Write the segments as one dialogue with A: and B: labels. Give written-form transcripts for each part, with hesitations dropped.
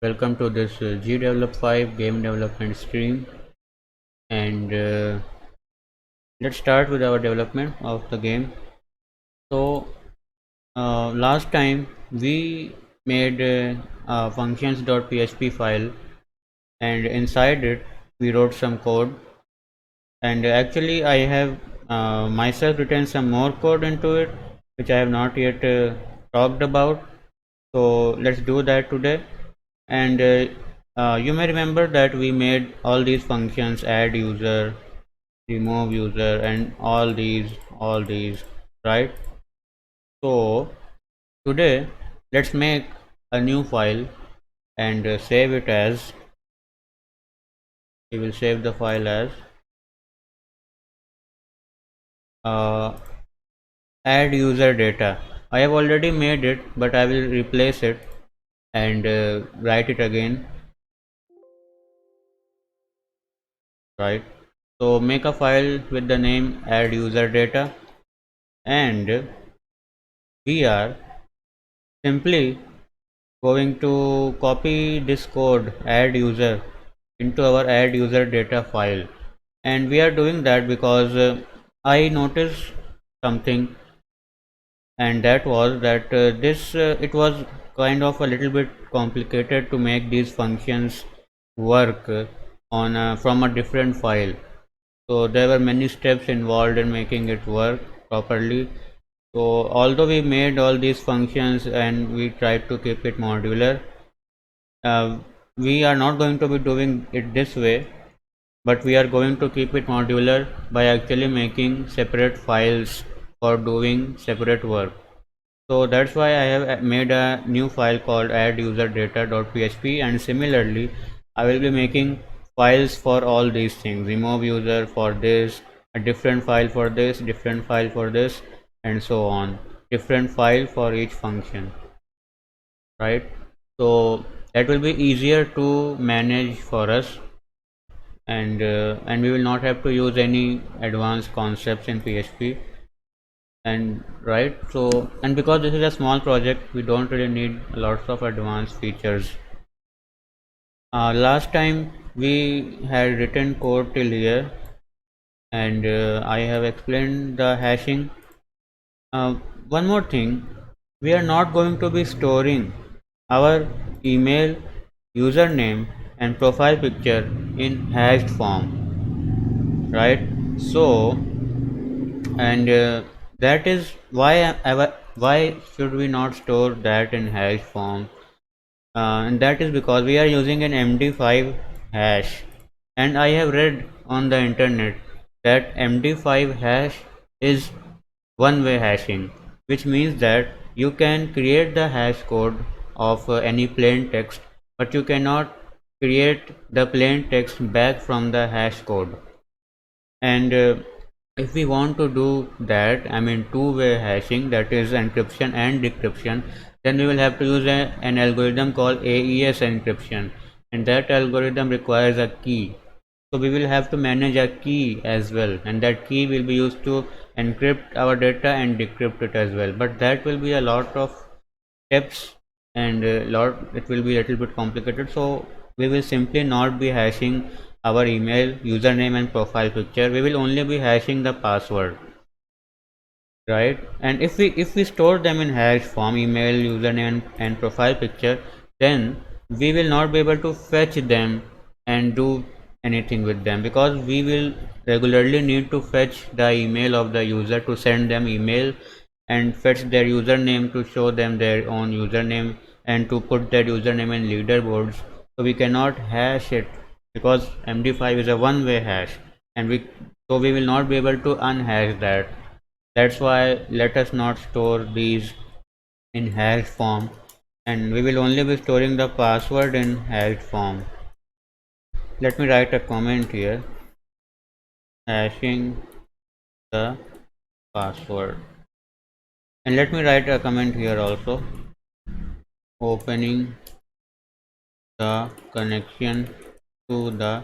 A: Welcome to this GDevelop 5 game development stream, and let's start with our development of the game. So last time we made a functions.php file, and inside it we wrote some code, and actually I have myself written some more code into it which I have not yet talked about. So let's do that today. And you may remember that we made all these functions: add user, remove user, and all these, right? So today let's make a new file and save it as, we will save the file as uh, add user data. I have already made it, but I will replace it and write it again, right? So make a file with the name add user data, and we are simply going to copy this code add user into our add user data file. And we are doing that because I noticed something, and that was that this it was kind of a little bit complicated to make these functions work on from a different file. So there were many steps involved in making it work properly. So although we made all these functions and we tried to keep it modular, uh, we are not going to be doing it this way, but we are going to keep it modular by actually making separate files for doing separate work. So that's why I have made a new file called adduserdata.php, and similarly I will be making files for all these things: remove user for this, a different file for this, different file for this, and so on, different file for each function, right? So that will be easier to manage for us, and we will not have to use any advanced concepts in PHP. And right, so, and because this is a small project, we don't really need lots of advanced features. Last time we had written code till here, and I have explained the hashing. uh, One more thing, we are not going to be storing our email, username, and profile picture in hashed form, right? So, and that is why should we not store that in hash form? And that is because we are using an MD5 hash, and I have read on the internet that MD5 hash is one-way hashing, which means that you can create the hash code of any plain text, but you cannot create the plain text back from the hash code. And if we want to do that, I mean two-way hashing, that is encryption and decryption, then we will have to use an algorithm called AES encryption, and that algorithm requires a key. So we will have to manage a key as well, and that key will be used to encrypt our data and decrypt it as well. But that will be a lot of steps, and it will be a little bit complicated. So we will simply not be hashing our email, username, and profile picture. We will only be hashing the password, right? And if we store them in hash form, email, username, and profile picture, then we will not be able to fetch them and do anything with them, because we will regularly need to fetch the email of the user to send them email, and fetch their username to show them their own username, and to put that username in leaderboards. So we cannot hash it, because MD5 is a one-way hash, and we will not be able to unhash that. That's why let us not store these in hashed form, and we will only be storing the password in hashed form. Let me write a comment here: hashing the password. And let me write a comment here also: opening the connection to the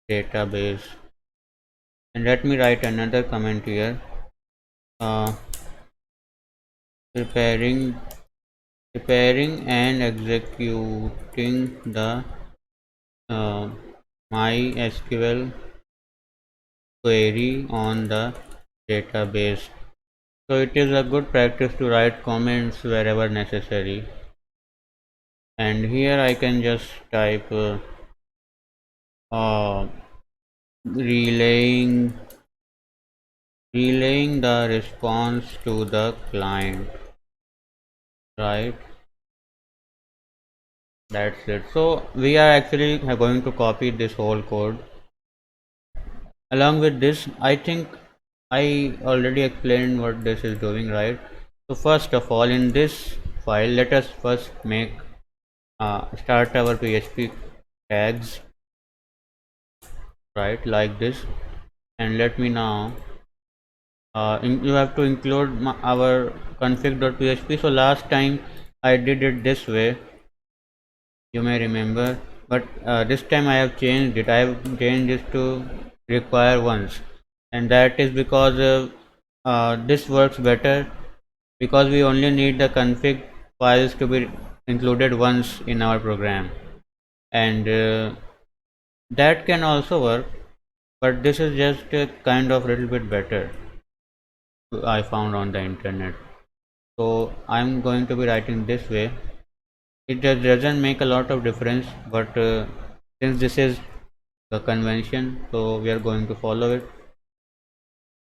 A: database. And let me write another comment here: uh, preparing preparing and executing the uh, MySQL query on the database. So it is a good practice to write comments wherever necessary. And here I can just type uh, relaying relaying the response to the client, right? That's it. So we are actually going to copy this whole code. Along with this, I think I already explained what this is doing, right? So first of all, in this file, let us first make start our PHP tags, right, like this. And let me now you have to include our config.php. So last time I did it this way, you may remember, but this time I have changed it. I have changed it to require once, and that is because this works better because we only need the config files to be included once in our program, and that can also work, but this is just kind of a little bit better I found on the internet. So I'm going to be writing this way. It doesn't make a lot of difference, but since this is the convention, so we are going to follow it.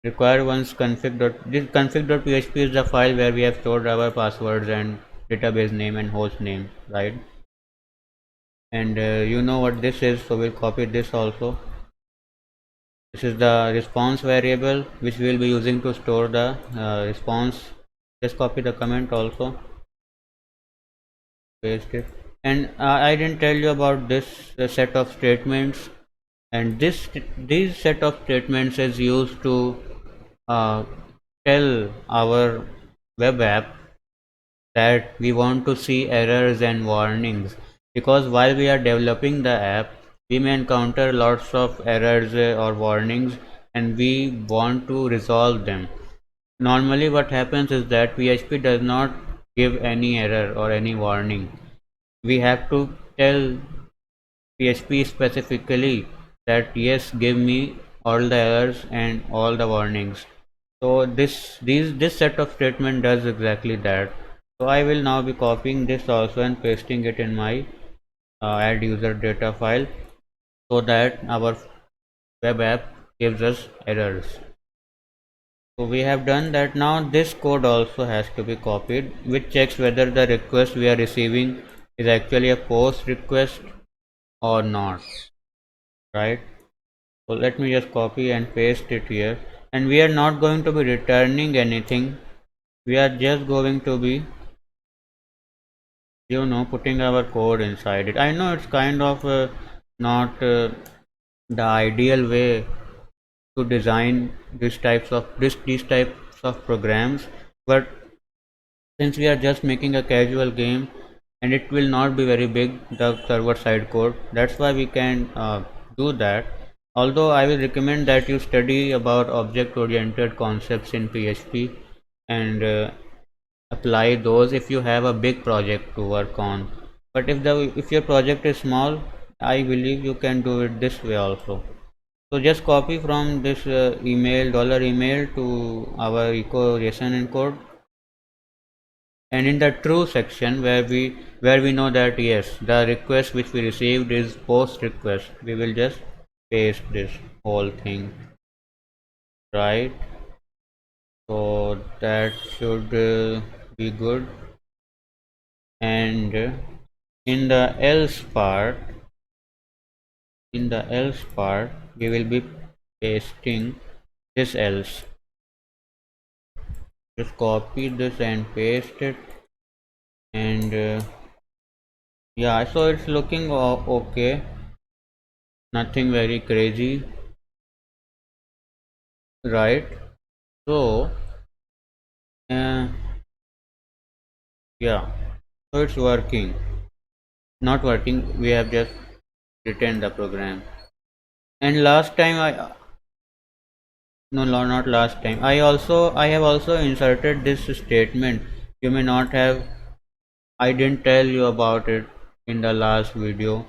A: Require once this config.php is the file where we have stored our passwords and database name and host name, right? And you know what this is, so we'll copy this also. This is the response variable which we'll be using to store the response. Just copy the comment also, paste it. And I didn't tell you about this set of statements, and these set of statements is used to uh, tell our web app that we want to see errors and warnings, because while we are developing the app we may encounter lots of errors or warnings, and we want to resolve them. Normally what happens is that PHP does not give any error or any warning. We have to tell PHP specifically that yes, give me all the errors and all the warnings. So this set of statement does exactly that. So I will now be copying this also and pasting it in my add user data file, so that our web app gives us errors. So we have done that. Now this code also has to be copied, which checks whether the request we are receiving is actually a post request or not, right? So let me just copy and paste it here, and we are not going to be returning anything. We are just going to be putting our code inside it. I know it's kind of not the ideal way to design these types of programs, but since we are just making a casual game and it will not be very big, the server side code, that's why we can do that. Although I will recommend that you study about object oriented concepts in PHP and apply those if you have a big project to work on. But if your project is small, I believe you can do it this way also. So just copy from this email $email to our echo json encode, and in the true section where we know that yes, the request which we received is post request, we will just paste this whole thing, right? So that should be good. And in the else part we will be pasting this else. Just copy this and paste it, and yeah, so it's looking okay, nothing very crazy, right? So uh, yeah, so it's working, not working, we have just written the program. And last time I no, not last time, I have also inserted this statement. You may not have I didn't tell you about it in the last video.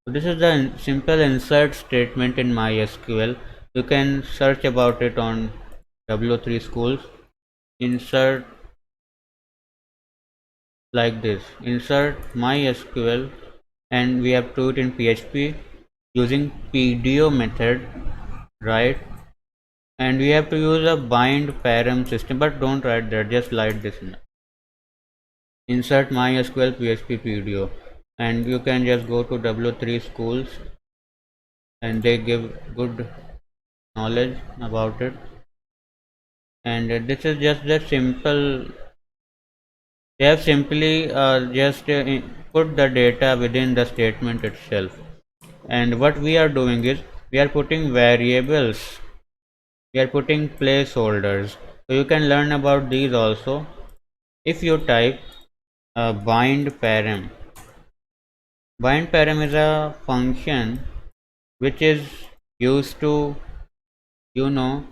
A: So this is the simple insert statement in MySQL. You can search about it on W3 schools. Insert like this. Insert MySQL, and we have to do it in PHP using PDO method, right? And we have to use a bind param system, but don't write that, just write this in. Insert MySQL PHP PDO, and you can just go to W3 schools, and they give good knowledge about it. And this is just the simple. They have simply just put the data within the statement itself. And what we are doing is we are putting variables, we are putting placeholders. So you can learn about these also. If you type bind param, bind param is a function which is used to, you know,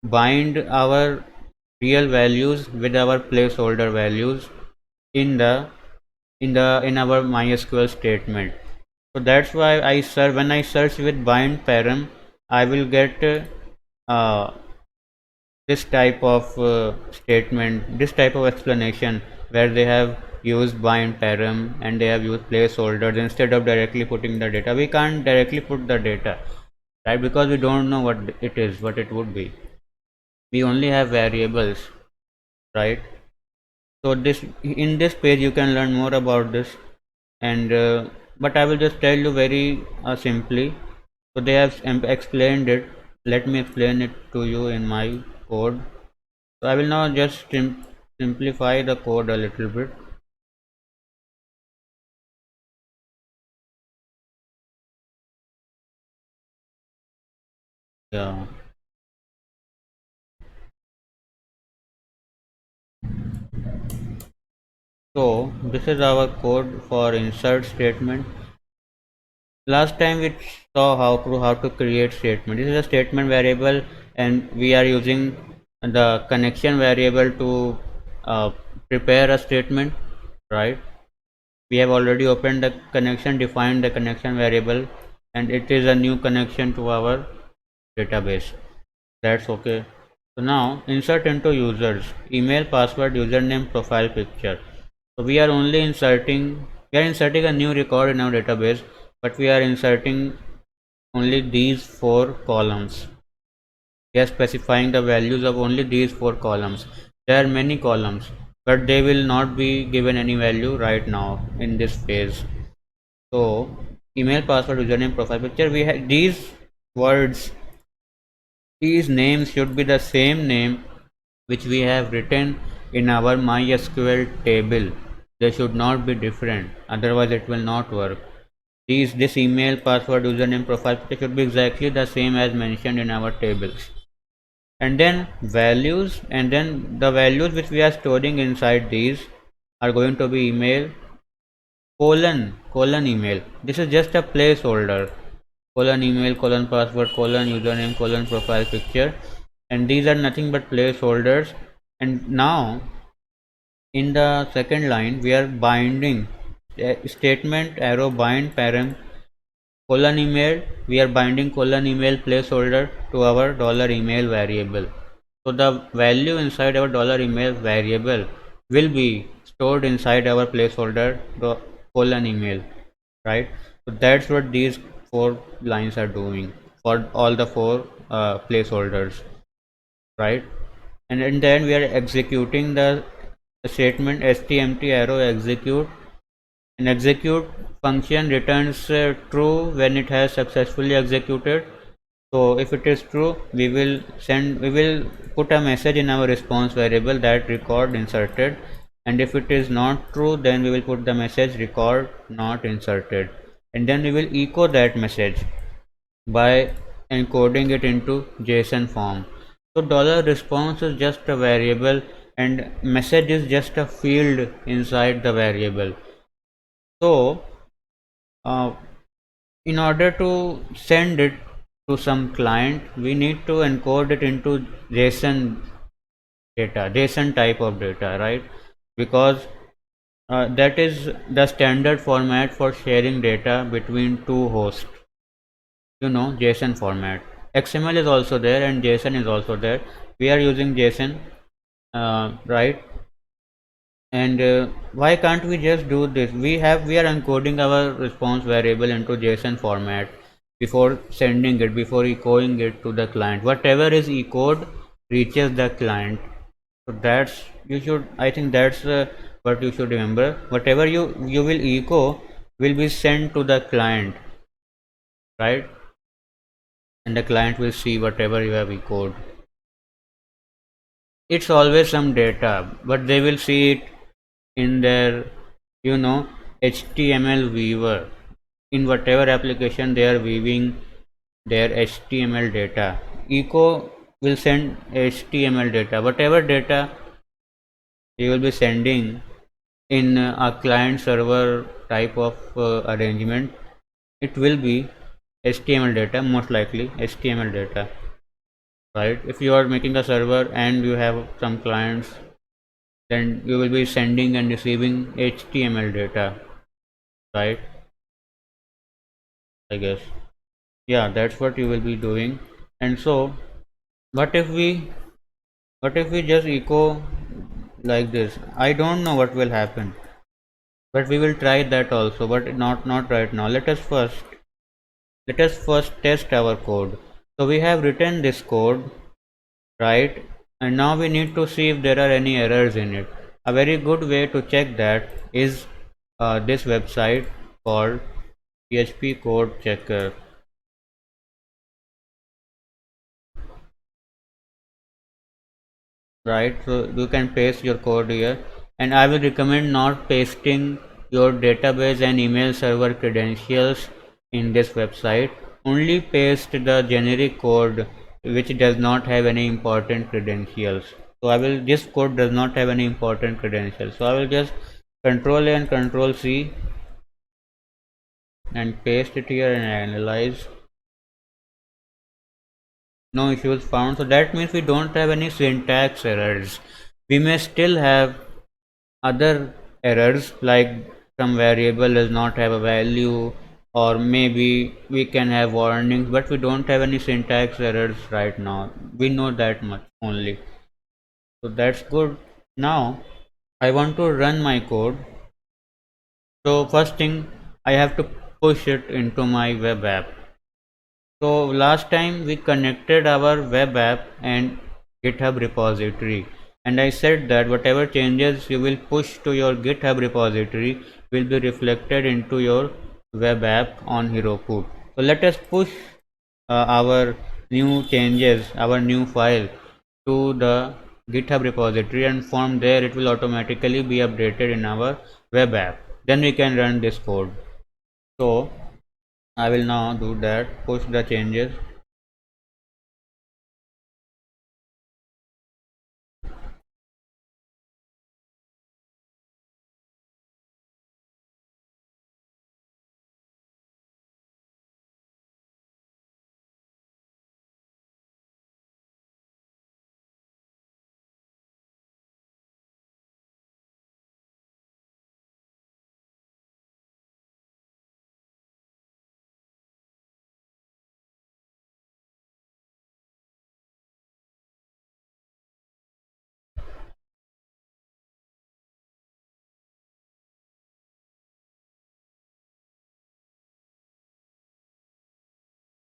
A: bind our real values with our placeholder values in the in our MySQL statement. So that's why I search, when I search with bind param, I will get uh, this type of statement, this type of explanation, where they have used bind param and they have used placeholders instead of directly putting the data. We can't directly put the data, right? Because we don't know what it is, what it would be. We only have variables, right? So this, in this page you can learn more about this, and but I will just tell you very simply. So they have explained it. Let me explain it to you in my code. So I will now just simplify the code a little bit. Yeah. So this is our code for insert statement. Last time we saw how to create statement. This is a statement variable, and we are using the connection variable to uh, prepare a statement, right? We have already opened the connection, defined the connection variable, and it is a new connection to our database. That's okay. So now insert into users, email, password, username, profile picture. So we are only inserting, we are inserting a new record in our database, but we are inserting only these four columns. We are specifying the values of only these four columns. There are many columns, but they will not be given any value right now in this phase. So email, password, username, profile picture, we have these words, these names should be the same name which we have written in our MySQL table. They should not be different, otherwise it will not work. This email, password, username, profile picture should be exactly the same as mentioned in our tables. And then values, and then the values which we are storing inside these are going to be email, colon email. This is just a placeholder. Colon email, colon password, colon username, colon profile picture, and these are nothing but placeholders. And now in the second line we are binding statement arrow bind param colon email. We are binding colon email placeholder to our dollar email variable. So the value inside our dollar email variable will be stored inside our placeholder colon email, right? So that's what these four lines are doing for all the four placeholders, right? And then we are executing the statement stmt arrow execute, and execute function returns true when it has successfully executed. So if it is true, we will put a message in our response variable that record inserted, and if it is not true, then we will put the message record not inserted, and then we will echo that message by encoding it into JSON form. So dollar response is just a variable, and message is just a field inside the variable. So uh, in order to send it to some client, we need to encode it into JSON data, JSON type of data, right? Because That is the standard format for sharing data between two hosts. JSON format. XML is also there and JSON is also there. We are using JSON, right? And why can't we just do this? We are encoding our response variable into JSON format before sending it, before echoing it to the client. Whatever is echoed reaches the client. So that's you should. I think that's what you should remember. Whatever you will echo will be sent to the client, right? And the client will see whatever you have echoed. It's always some data, but they will see it in their you know HTML weaver. In whatever application they are weaving their HTML data, echo will send HTML data. Whatever data you will be sending in a client server type of arrangement, it will be HTML data, most likely HTML data, right? If you are making a server and you have some clients, then you will be sending and receiving HTML data, right? I guess, yeah, that's what you will be doing. And so what if we just echo like this? I don't know what will happen, but we will try that also, but not right now. Let us first test our code. So we have written this code, right? And now we need to see if there are any errors in it. A very good way to check that is this website called PHP Code Checker, right? So you can paste your code here, and I will recommend not pasting your database and email server credentials in this website. Only paste the generic code which does not have any important credentials. So this code does not have any important credentials, so I will just control A and control C and paste it here and analyze. No issues found. So that means we don't have any syntax errors. We may still have other errors, like some variable does not have a value, or maybe we can have warnings, but we don't have any syntax errors right now. We know that much only. So that's good. Now I want to run my code. So first thing, I have to push it into my web app. So last time we connected our web app and GitHub repository, and I said that whatever changes you will push to your GitHub repository will be reflected into your web app on Heroku. So let us push our new changes, our new file to the GitHub repository, and from there it will automatically be updated in our web app. Then we can run this code. So I will now do that, push the changes.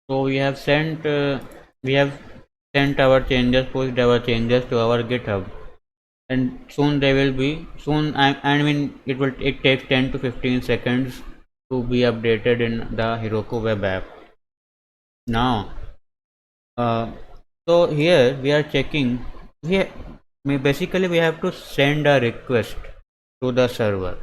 A: So we have sent our changes, pushed our changes to our GitHub, and soon they will be soon. I mean, it takes 10 to 15 seconds to be updated in the Heroku web app. Now, uh, so here we are checking. Basically we have to send a request to the server,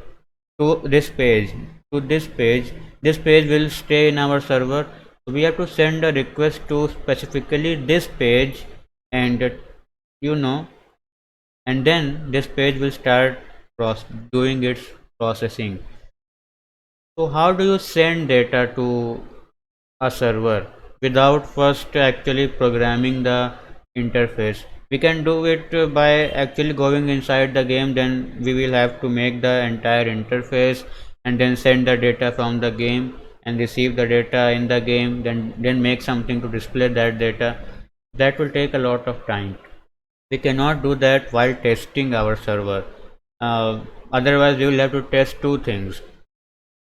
A: to this page, to this page. This page will stay in our server. So we have to send a request to specifically this page, and you know and then this page will start doing its processing. So how do you send data to a server without first actually programming the interface? We can do it by actually going inside the game. Then we will have to make the entire interface and then send the data from the game and receive the data in the game, then make something to display that data. That will take a lot of time. We cannot do that while testing our server. Otherwise we will have to test two things,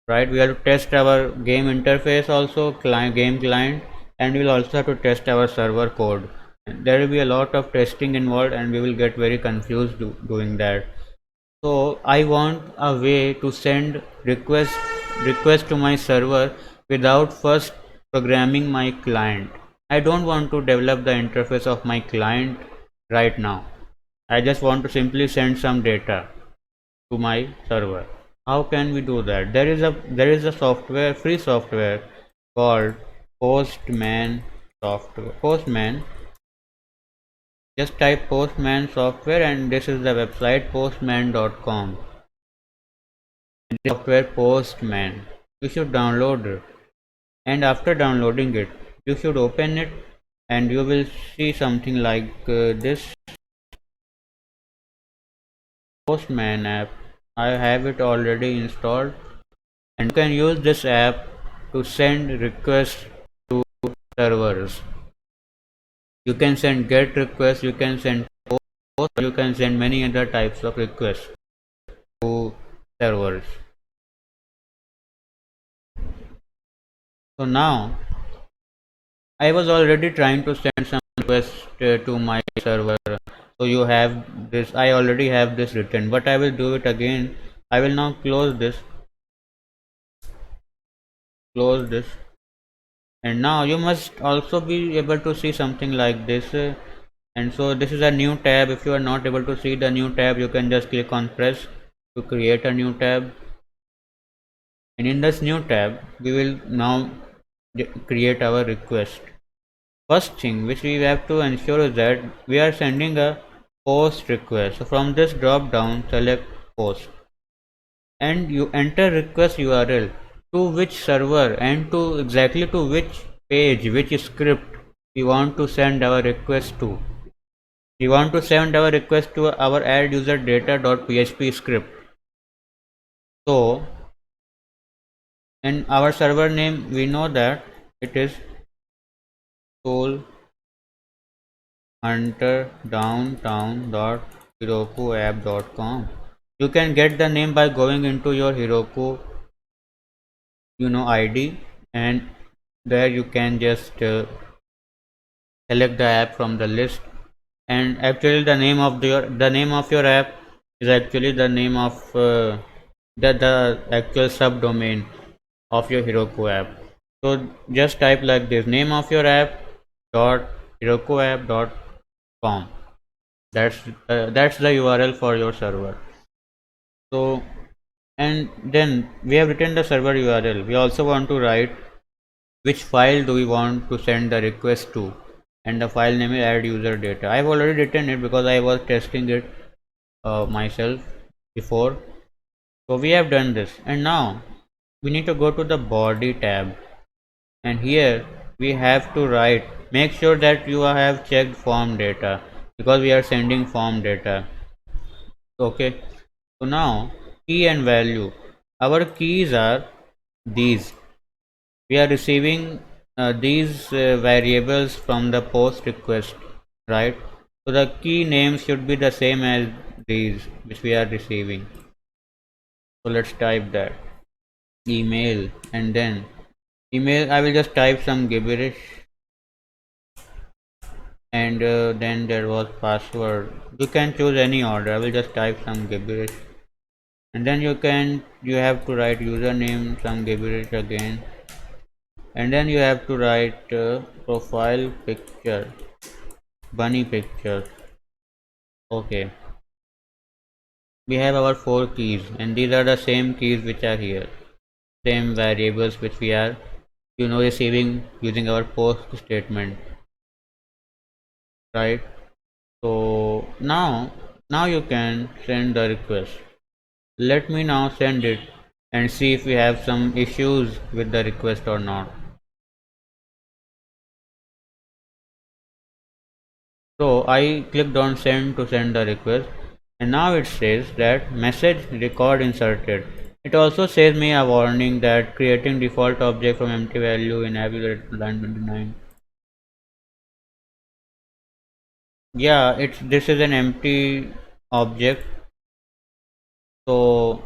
A: right? We have to test our game interface also, game client, and we will also have to test our server code. There will be a lot of testing involved and we will get very confused doing that. So I want a way to send request to my server without first programming my client. I don't want to develop the interface of my client right now. I just want to simply send some data to my server. How can we do that? There is a software, free software called Postman software. Postman. Just type Postman software and this is the website postman.com. Software Postman. You should download it, and after downloading it, you should open it, and you will see something like this Postman app. I have it already installed, and you can use this app to send requests to servers. You can send GET requests, you can send post, you can send many other types of requests to servers. So now I was already trying to send some requests to my server. So you have this, I already have this written, but I will do it again. I will now close this, and now you must also be able to see something like this. And so this is a new tab. If you are not able to see the new tab, you can just click on press to create a new tab, and in this new tab we will now create our request. First thing which we have to ensure is that we are sending a post request. So from this drop down, select post, and you enter request URL to which server and to exactly to which page, which script we want to send our request to. We want to send our request to our add user data.php script. So, in our server name, we know that it is soul hunter downtown.herokuapp.com. You can get the name by going into your Heroku ID, and there you can just select the app from the list. And actually the name of your app is actually the name of the actual subdomain of your Heroku app. So just type like this, name of your app dot herokuapp.com. That's the URL for your server. So, and then we have written the server URL. We also want to write which file do we want to send the request to, and the file name is add user data. I've already written it because I was testing it myself before. So we have done this, and now we need to go to the body tab, and here we have to write, make sure that you have checked form data because we are sending form data. Okay, so now key and value. Our keys are these. We are receiving these variables from the post request, right? So the key names should be the same as these which we are receiving. So let's type that email, and then email I will just type some gibberish, and then there was password. You can choose any order. I will just type some gibberish, and then you have to write username, some gibberish again, and then you have to write profile picture, bunny picture. Okay, we have our 4 keys, and these are the same keys which are here, same variables which we are receiving using our post statement, right? So now you can send the request. Let me now send it and see if we have some issues with the request or not. So I clicked on send to send the request, and now it says that message record inserted. It also says me a warning that creating default object from empty value in line 29. Yeah, this is an empty object, so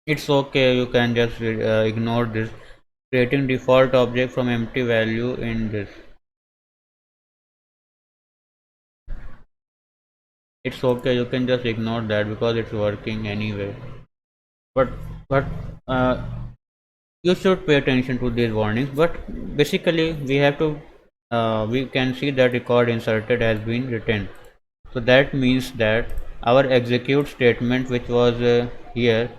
A: it's okay. You can just ignore this. Creating default object from empty value in this. It's okay. You can just ignore that because it's working anyway. But uh, you should pay attention to these warnings. But basically, we can see that record inserted has been written. So that means that our execute statement, which was here,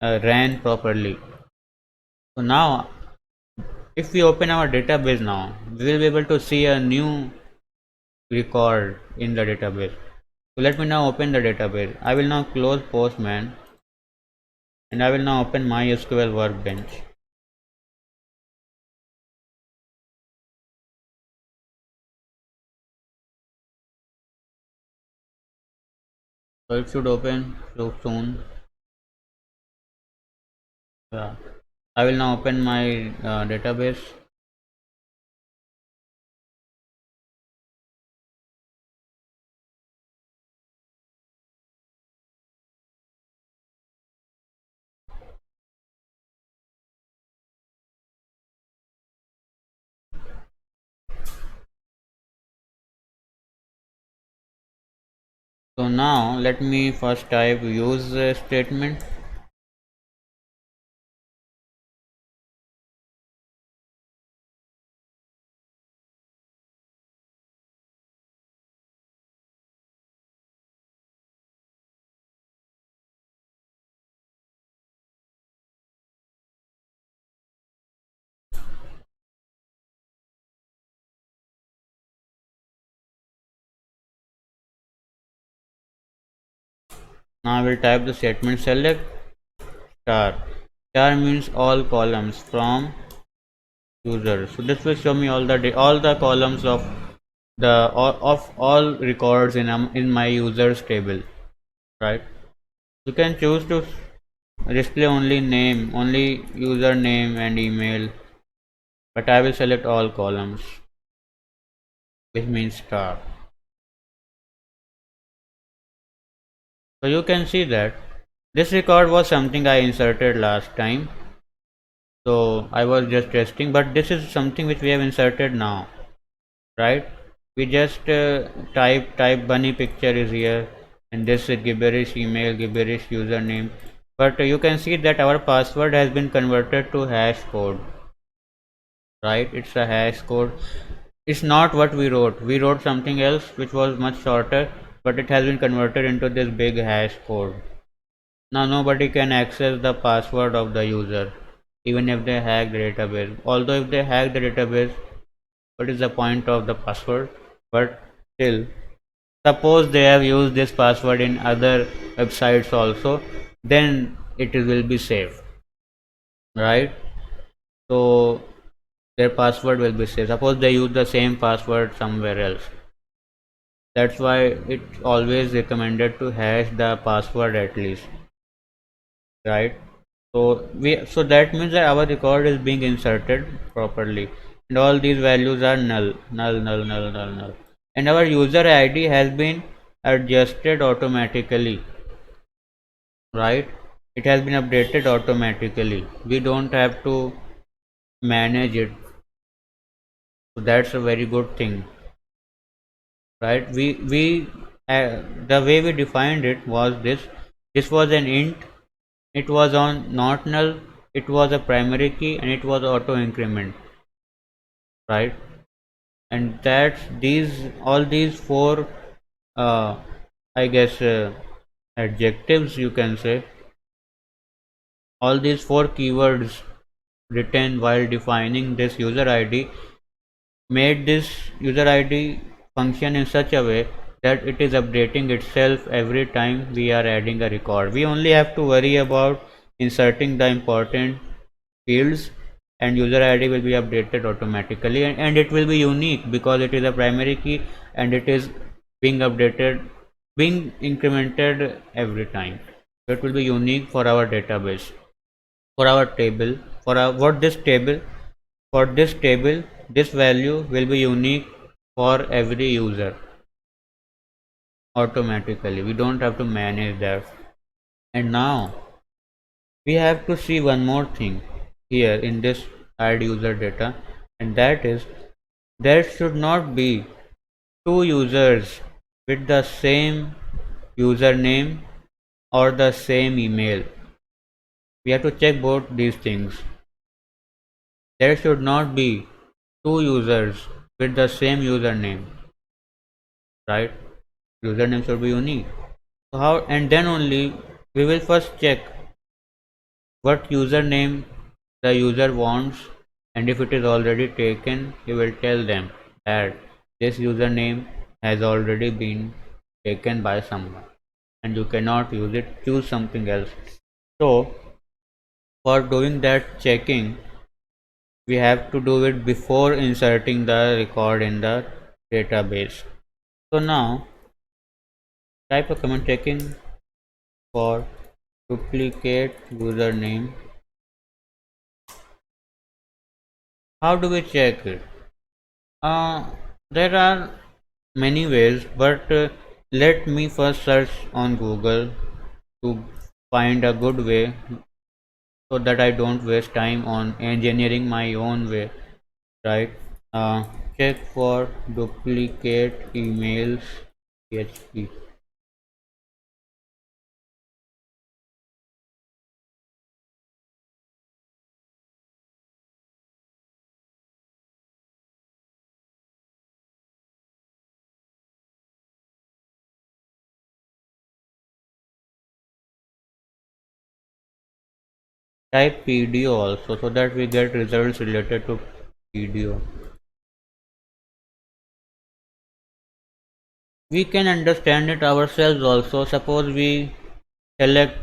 A: ran properly. So now, if we open our database now, we will be able to see a new record in the database. So let me now open the database. I will now close Postman, and I will now open MySQL Workbench. So it should open so soon. Yeah. I will now open my database. So now let me first type use statement. Now I will type the statement select star. Star means all columns from user. So this will show me all the columns of of all records in my users table, right? You can choose to display only name, only username and email, but I will select all columns, which means star. So you can see that this record was something I inserted last time. So I was just testing, but this is something which we have inserted now, right? We just type bunny picture is here, and this gibberish email, gibberish username. But you can see that our password has been converted to hash code, right? It's a hash code. It's not what we wrote. We wrote something else which was much shorter, but it has been converted into this big hash code. Now nobody can access the password of the user, even if they hack the database. Although if they hack the database, what is the point of the password? But still, suppose they have used this password in other websites also, then it will be safe, right? So their password will be safe. Suppose they use the same password somewhere else. That's why it's always recommended to hash the password at least, right? So that means that our record is being inserted properly, and all these values are null, null, null, null, null, null, and our user ID has been adjusted automatically, right? It has been updated automatically. We don't have to manage it. So that's a very good thing, right? The way we defined it was this. This was an int. It was on not null. It was a primary key, and it was auto increment, right? And that's these all these four uh, I guess adjectives, you can say, all these four keywords written while defining this user id made this user id function in such a way that it is updating itself every time we are adding a record. We only have to worry about inserting the important fields, and user id will be updated automatically, and it will be unique because it is a primary key, and it is being updated, being incremented every time. So it will be unique for our database, for our table, for our what this table, for this table, this value will be unique for every user automatically. We don't have to manage that. And now we have to see one more thing here in this add user data, and that is there should not be two users with the same username or the same email. We have to check both these things. There should not be two users with the same username, right? Username should be unique. So how, and then only we will first check what username the user wants, and if it is already taken, he will tell them that this username has already been taken by someone and you cannot use it, choose something else. So for doing that checking, we have to do it before inserting the record in the database. So now type a command checking for duplicate username. How do we check it? Uh, there are many ways, but let me first search on Google to find a good way so that I don't waste time on engineering my own way, right? Uh, Check for duplicate emails PHP. Type PDO also so that we get results related to PDO. We can understand it ourselves also. Suppose we select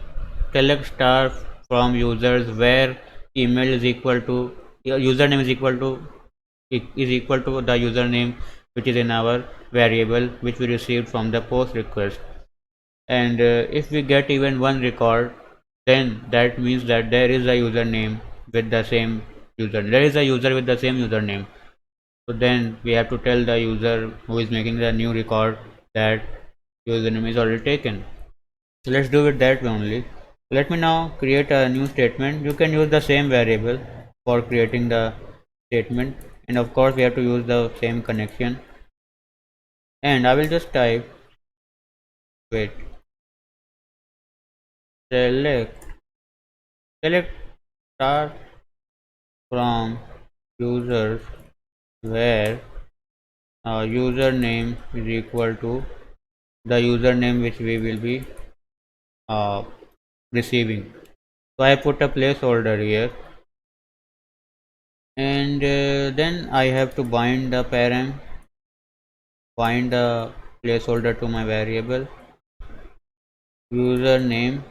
A: star from users where email is equal to username is equal to the username which is in our variable which we received from the post request, and if we get even one record, then that means that there is a username with the same there is a user with the same username. So then we have to tell the user who is making the new record that username is already taken. So let's do it that way only. Let me now create a new statement. You can use the same variable for creating the statement, and of course we have to use the same connection. And I will just type wait select select star from users where username is equal to the username which we will be uh, receiving. So I put a placeholder here, and then I have to bind the parent, bind the placeholder to my variable username,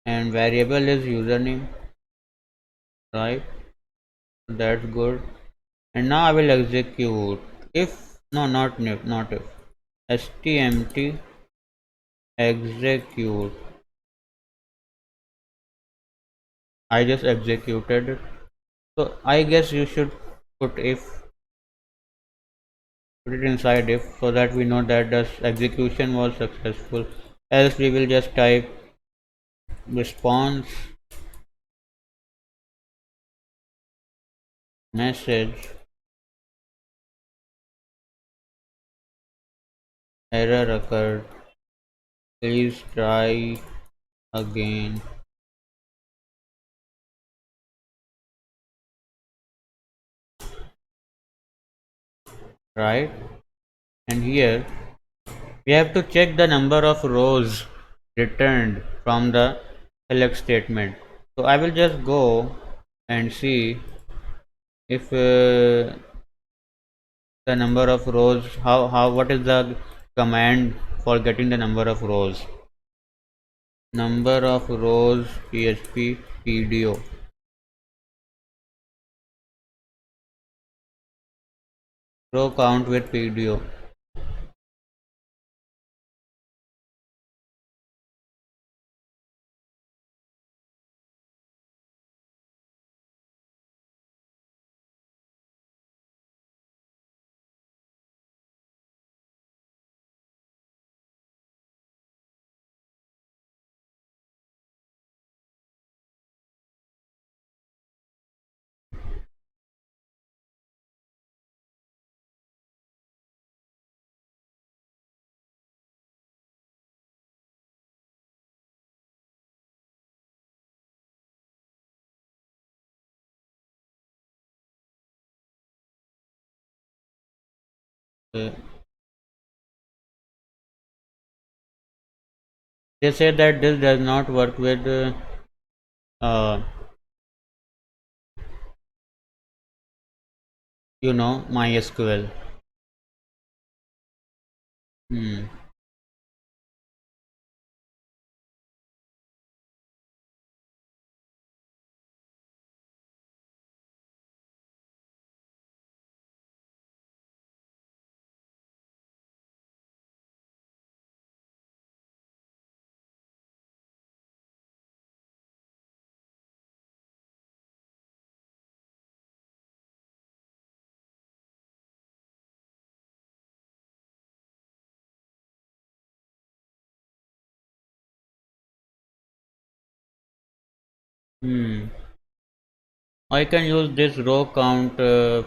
A: and variable is username, right? That's good. And now I will execute if no not if stmt execute. I just executed it. So I guess you should put if, put it inside if, so that we know that the execution was successful. Else we will just type response message error occurred, please try again, right? And here we have to check the number of rows returned from the select statement. So I will just go and see if the number of rows, how what is the command for getting the number of rows. Number of rows PHP PDO, row count with PDO. uh, they say that this does not work with uh, MySQL. Hmm. Hmm. I can use this row count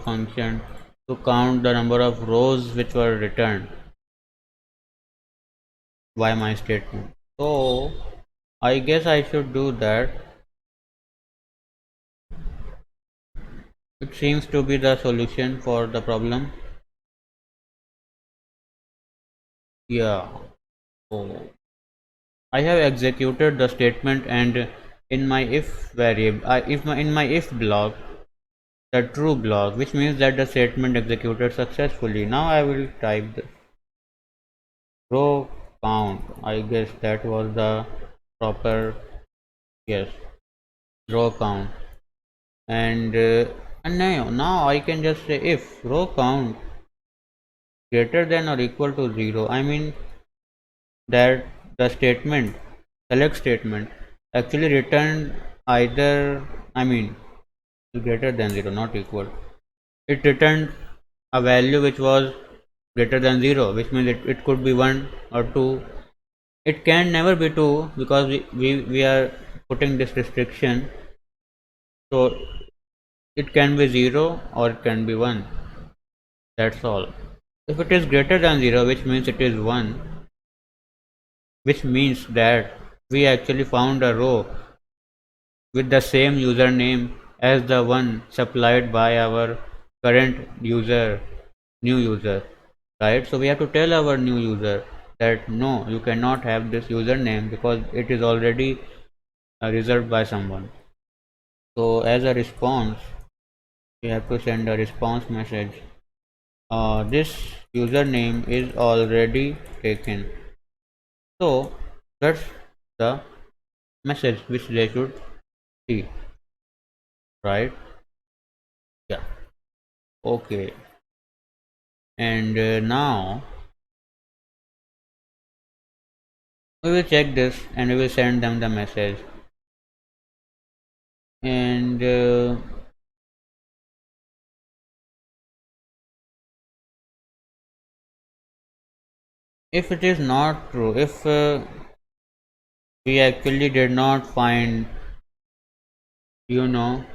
A: function to count the number of rows which were returned by my statement. So I guess I should do that. It seems to be the solution for the problem. Yeah. So I have executed the statement, and in my if variable, in my if block, the true block, which means that the statement executed successfully. Now I will type the row count. I guess that was the proper, yes, row count. And now I can just say if row count greater than or equal to 0. I mean that the statement select statement actually returned either, I mean greater than 0, not equal. It returned a value which was greater than 0, which means it could be 1 or 2. It can never be 2 because we are putting this restriction. So it can be 0 or it can be 1. That's all. If it is greater than 0, which means it is 1, which means that we actually found a row with the same username as the one supplied by our current user, new user, right? So we have to tell our new user that no, you cannot have this username because it is already reserved by someone. So as a response, we have to send a response message. This username is already taken. So that's the message which they should see, right? Yeah. Okay. And now we will check this and we will send them the message. And if it is not true, if we actually did not find, you know,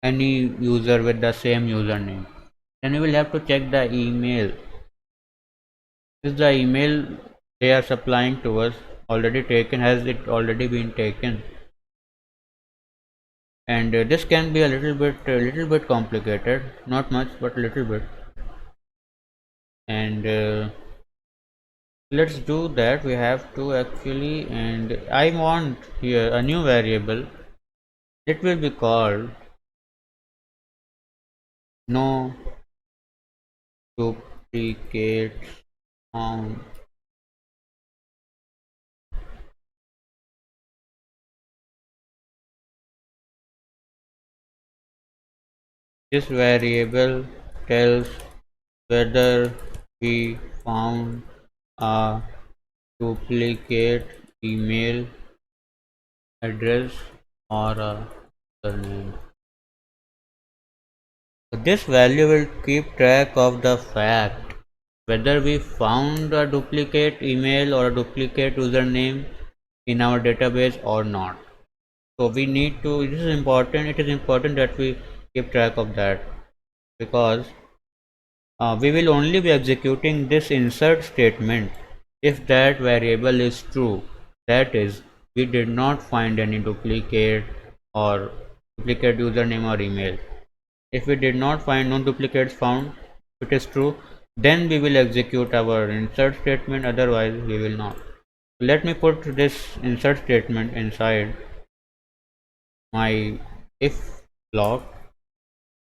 A: any user with the same username, then we will have to check the email. Is the email they are supplying to us already taken? Has it already been taken? And this can be a little bit complicated, not much, but a little bit. And let's do that. We have to actually, and I want here a new variable. It will be called no duplicates found. This variable tells whether we found a duplicate email address or a username. This value will keep track of the fact whether we found a duplicate email or a duplicate username in our database or not. So we need to, this is important, it is important that we keep track of that, because we will only be executing this insert statement if that variable is true. That is, we did not find any duplicate or duplicate username or email. If we did not find no duplicates found, If it is true, then we will execute our insert statement, otherwise we will not. Let me put this insert statement inside my if block.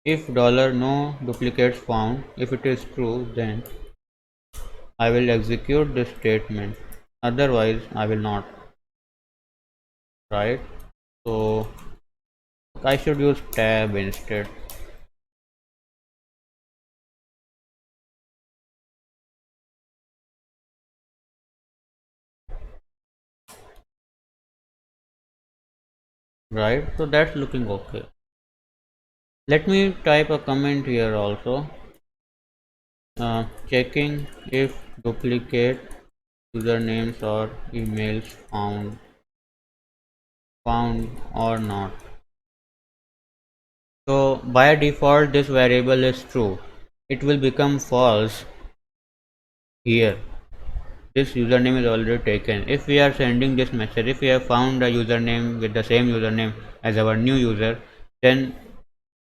A: If dollar $no duplicates found, if it is true, then I will execute this statement, otherwise I will not, right? So I should use tab instead. Right, so that's looking okay. Let me type a comment here also, checking if duplicate usernames or emails found or not. So by default this variable is true. It will become false here. This username is already taken. If we are sending this message, if we have found a username with the same username as our new user, then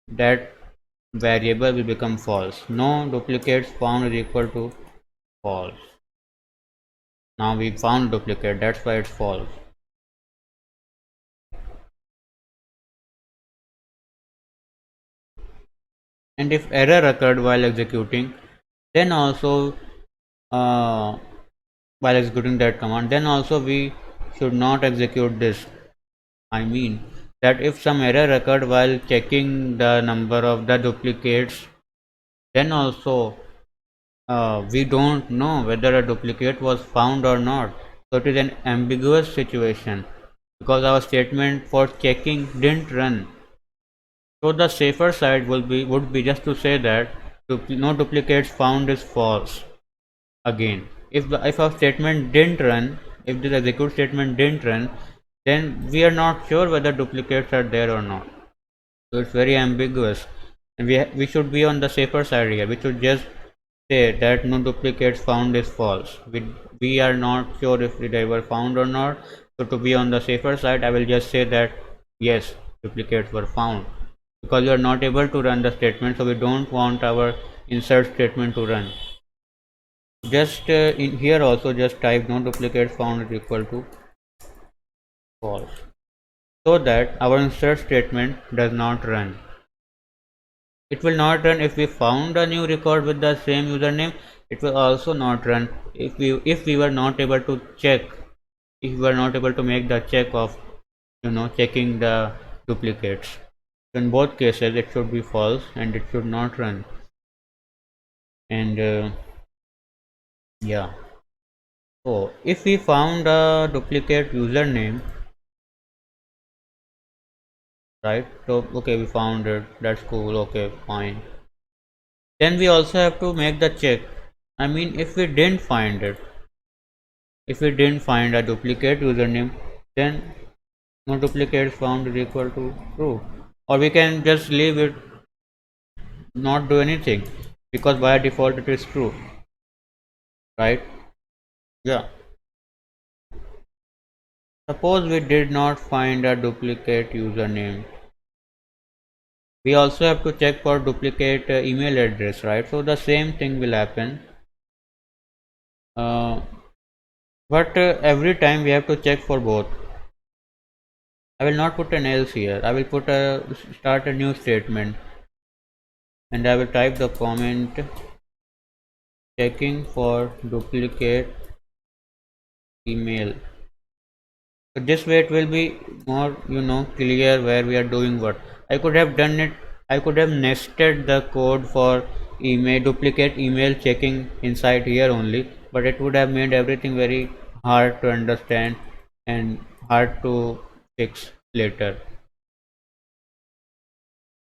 A: that variable will become false. No duplicates found is equal to false. Now we found duplicate, that's why it's false. And if error occurred while executing, then also uh, while executing that command, then also we should not execute this. I mean that if some error occurred while checking the number of the duplicates, then also we don't know whether a duplicate was found or not. So it is an ambiguous situation because our statement for checking didn't run. So the safer side would be just to say that no duplicates found is false. Again, if our statement didn't run, if this execute statement didn't run, then we are not sure whether duplicates are there or not. So it's very ambiguous, and we should be on the safer side here. We should just say that no duplicates found is false. We are not sure if they were found or not. So to be on the safer side, I will just say that yes, duplicates were found, because we are not able to run the statement, so we don't want our insert statement to run. Just in here also just type no duplicates found is equal to false, so that our insert statement does not run. It will not run if we found a new record with the same username. It will also not run if we were not able to check, if we were not able to make the check of checking the duplicates. In both cases it should be false and it should not run. And yeah, so if we found a duplicate username, right? So okay, we found it, that's cool, okay, fine. Then we also have to make the check. I mean, if we didn't find it, if we didn't find a duplicate username, then no duplicates found is equal to true. Or we can just leave it, not do anything, because by default it is true, right? Yeah. Suppose we did not find a duplicate username. We also have to check for duplicate email address, right? So the same thing will happen. Uh, but every time we have to check for both. I will not put an else here. I will start a new statement, and I will type the comment checking for duplicate email. So this way it will be more clear where we are doing what. I could have done it. I could have nested the code for email duplicate email checking inside here only, but it would have made everything very hard to understand and hard to fix later.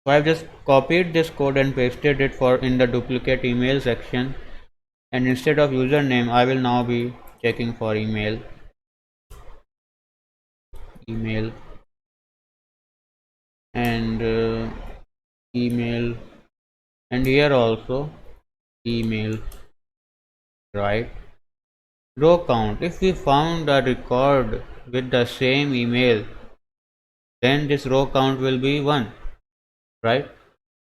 A: So I've just copied this code and pasted it for in the duplicate email section, and instead of username I will now be checking for email and email, and here also email, right? Row count, if we found a record with the same email, then this row count will be 1, right?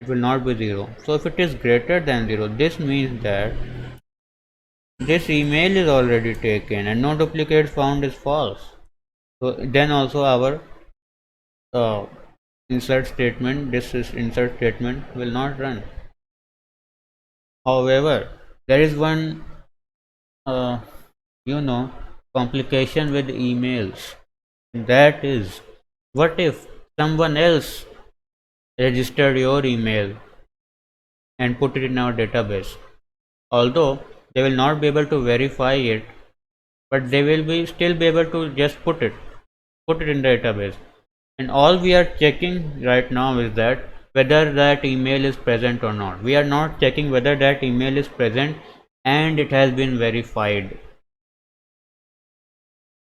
A: it will not be 0. So if it is greater than 0, this means that this email is already taken and no duplicate found is false. So then also our uh, insert statement, this is insert statement will not run. However, there is one uh, you know complication with emails. That is, what if someone else registered your email and put it in our database? Although they will not be able to verify it, but they will be still be able to just put it in the database. And all we are checking right now is that whether that email is present or not. We are not checking whether that email is present and it has been verified.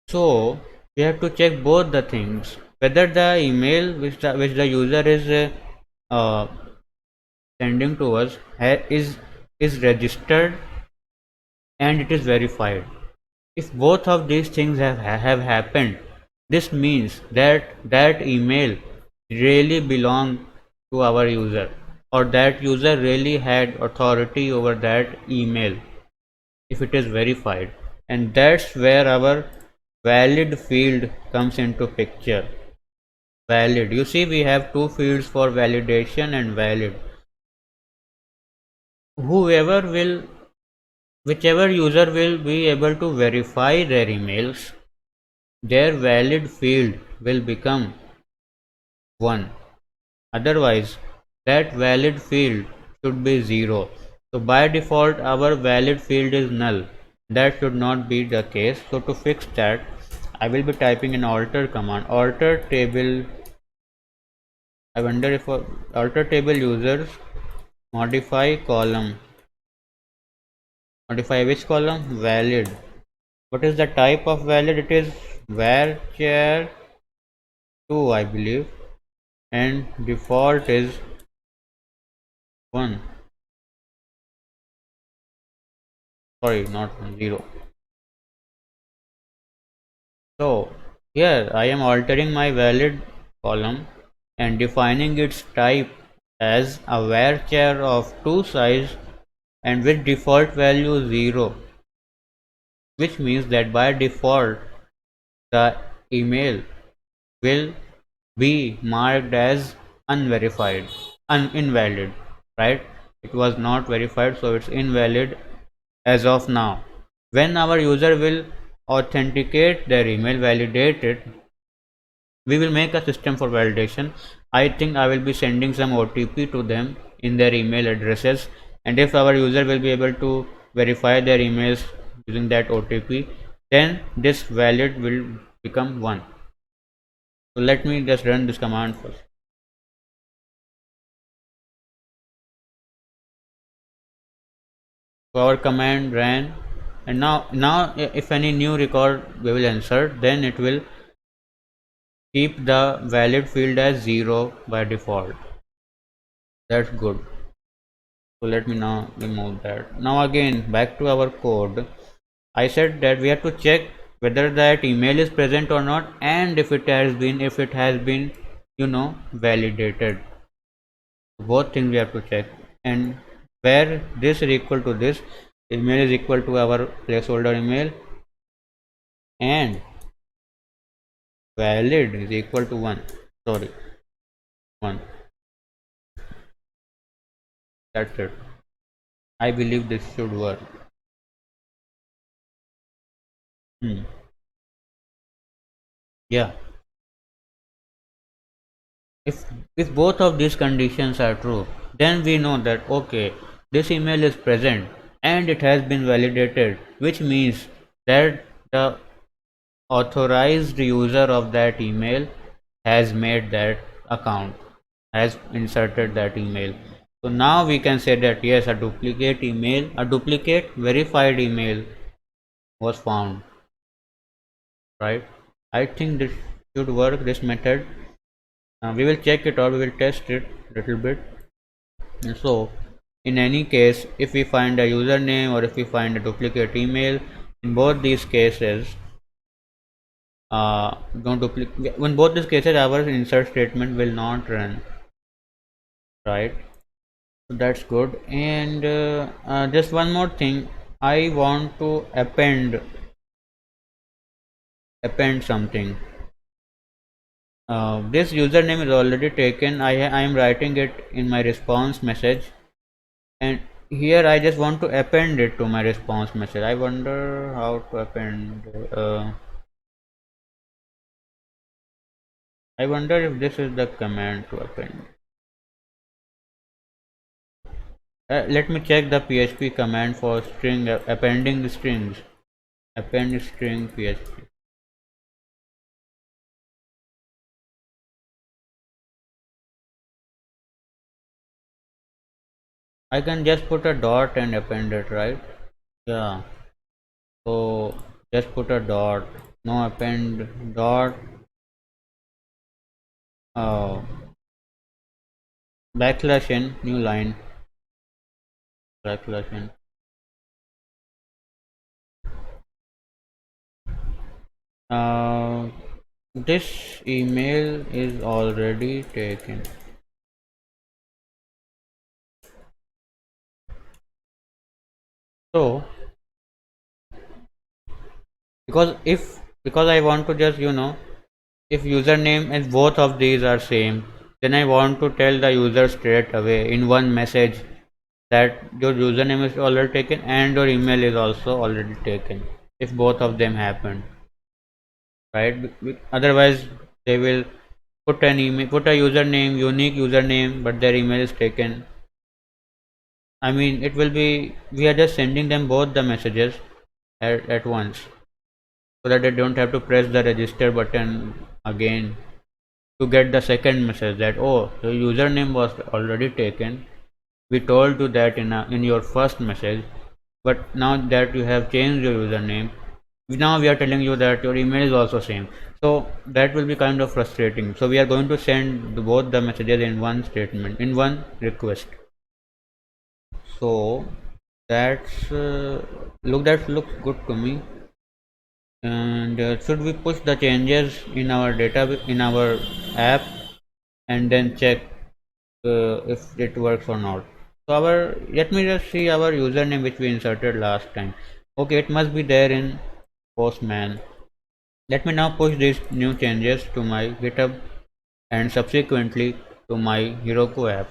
A: So we have to check both the things, whether the email which the user is uh, sending to us is registered and it is verified. If both of these things have happened, this means that that email really belonged to our user, or that user really had authority over that email if it is verified. And that's where our valid field comes into picture. Valid, you see, we have two fields for validation and valid. Whoever will Whichever user will be able to verify their emails, their valid field will become 1. Otherwise, that valid field should be 0. So by default, our valid field is null. That should not be the case. So to fix that, I will be typing an alter command. Alter table. I wonder if alter table users modify column. Modify which column? Valid. What is the type of valid? It is varchar 2, I believe, and default is 1. Sorry, not 1, 0. So here I am altering my valid column and defining its type as a varchar of 2 size and with default value 0, which means that by default the email will be marked as unverified, invalid, right? It was not verified, so it's invalid as of now. When our user will authenticate their email, validate it, we will make a system for validation. I think I will be sending some OTP to them in their email addresses, and if our user will be able to verify their emails using that OTP, then this valid will become 1. So let me just run this command first. So our command ran, and now if any new record we will insert, then it will keep the valid field as 0 by default. That's good. So let me now remove that. Now again back to our code. I said that we have to check whether that email is present or not, and if it has been validated. Both things we have to check, and where this is equal to this, email is equal to our placeholder email, and valid is equal to 1. Sorry, 1. That's it. I believe this should work. Yeah, if both of these conditions are true, then we know that okay, this email is present and it has been validated, which means that the authorized user of that email has made that account, has inserted that email. So now we can say that yes, a duplicate verified email was found, right? I think this should work, this method. We will check it out, we will test it a little bit. And so in any case, if we find a username or if we find a duplicate email, in both these cases, don't duplicate. In both these cases, our insert statement will not run, right? So that's good. And just one more thing, I want to append something. This username is already taken. I am writing it in my response message, and here I just want to append it to my response message. I wonder how to append. I wonder if this is the command to append. Let me check the PHP command for string appending strings. Append string PHP. I can just put a dot and append it, right? Yeah. So just put a dot. No append dot. Uh, backslash n new line. Backslash n. Uh, this email is already taken. So because I want to just if username and both of these are same, then I want to tell the user straight away in one message that your username is already taken and your email is also already taken if both of them happen, right? Otherwise they will put a username, unique username, but their email is taken. I mean, it will be, we are just sending them both the messages at once, so that they don't have to press the register button again to get the second message that, oh, the username was already taken. We told you that in your first message, but now that you have changed your username, now we are telling you that your email is also same. So that will be kind of frustrating. So we are going to send both the messages in one statement, in one request. So that's that looks good to me. And should we push the changes in our data in our app and then check if it works or not? So our, let me just see our username which we inserted last time. Okay, it must be there in Postman. Let me now push these new changes to my GitHub and subsequently to my Heroku app.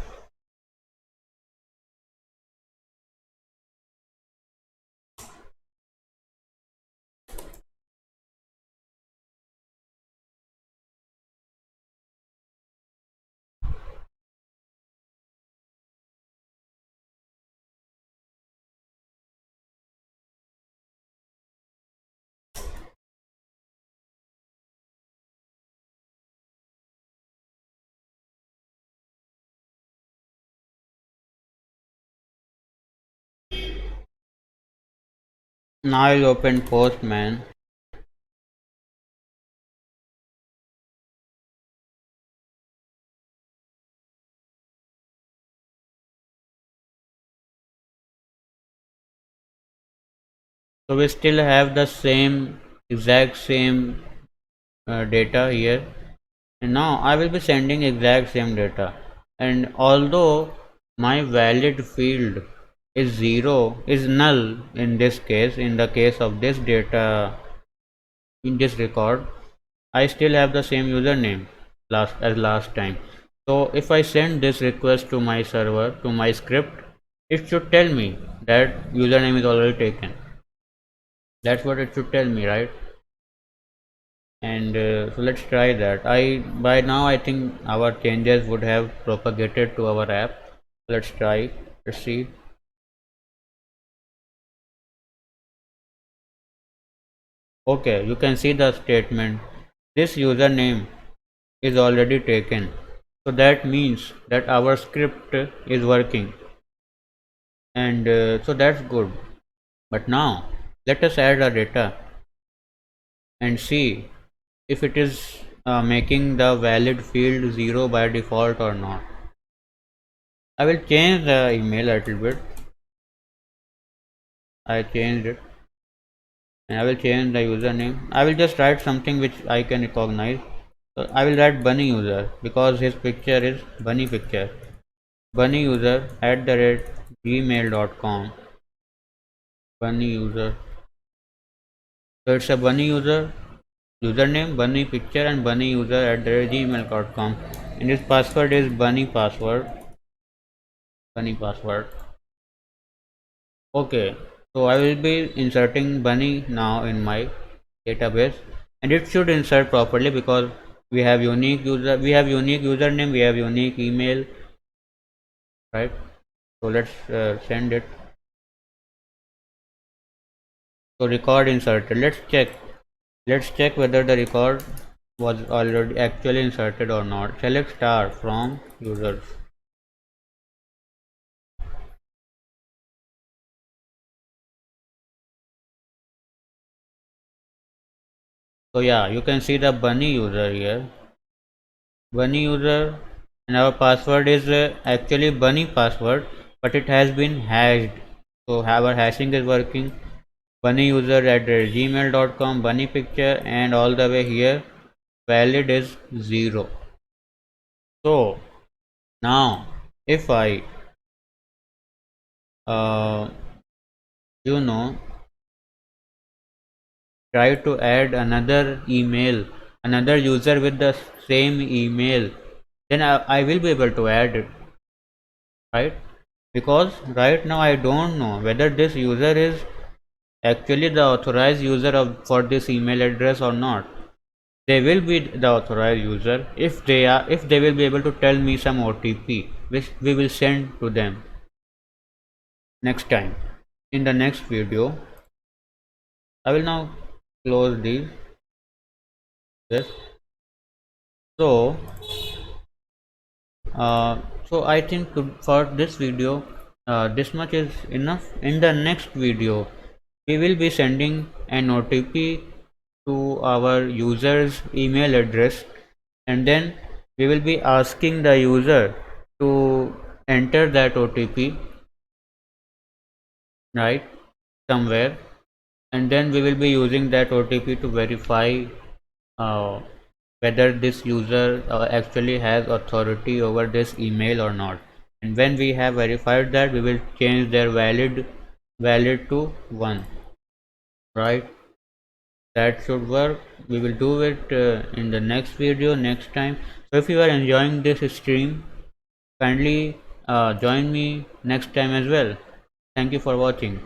A: Now I'll open Postman. So we still have the same, exact same data here, and now I will be sending exact same data. And although my valid field is zero, is null in this case, in the case of this data, in this record, I still have the same username last time. So if I send this request to my server, to my script, it should tell me that username is already taken. That's what it should tell me, right? And so let's try that. By now I think our changes would have propagated to our app. Let's try. Let's see. Okay, you can see the statement. This username is already taken. So that means that our script is working, and so that's good. But now let us add our data and see if it is making the valid field 0 by default or not. I will change the email a little bit. I changed it, and I will change the username. I will just write something which I can recognize. So I will write bunny user because his picture is bunny picture. bunnyuser@gmail.com. Bunny user. So it's a bunny user username, bunny picture, and bunny user@gmail.com. And his password is bunny password. Bunny password. Okay. So I will be inserting bunny now in my database, and it should insert properly because we have unique username, we have unique email, right? So let's send it. So record inserted. Let's check whether the record was already actually inserted or not. Select star from users. So yeah, you can see the bunny user here. Bunny user, and our password is actually bunny password, but it has been hashed. So our hashing is working. Bunny user at gmail.com, bunny picture, and all the way here valid is 0. So now if I uh, you know try to add another user with the same email, then I will be able to add it, right? Because right now I don't know whether this user is actually the authorized user for this email address or not. They will be the authorized user if they will be able to tell me some OTP which we will send to them next time. In the next video, I will now close this. So so I think for this video, this much is enough. In the next video, we will be sending an OTP to our user's email address, and then we will be asking the user to enter that OTP, right, somewhere, and then we will be using that OTP to verify uh, whether this user actually has authority over this email or not. And when we have verified that, we will change their valid to 1, right? That should work. We will do it in the next video next time. So if you are enjoying this stream, kindly join me next time as well. Thank you for watching.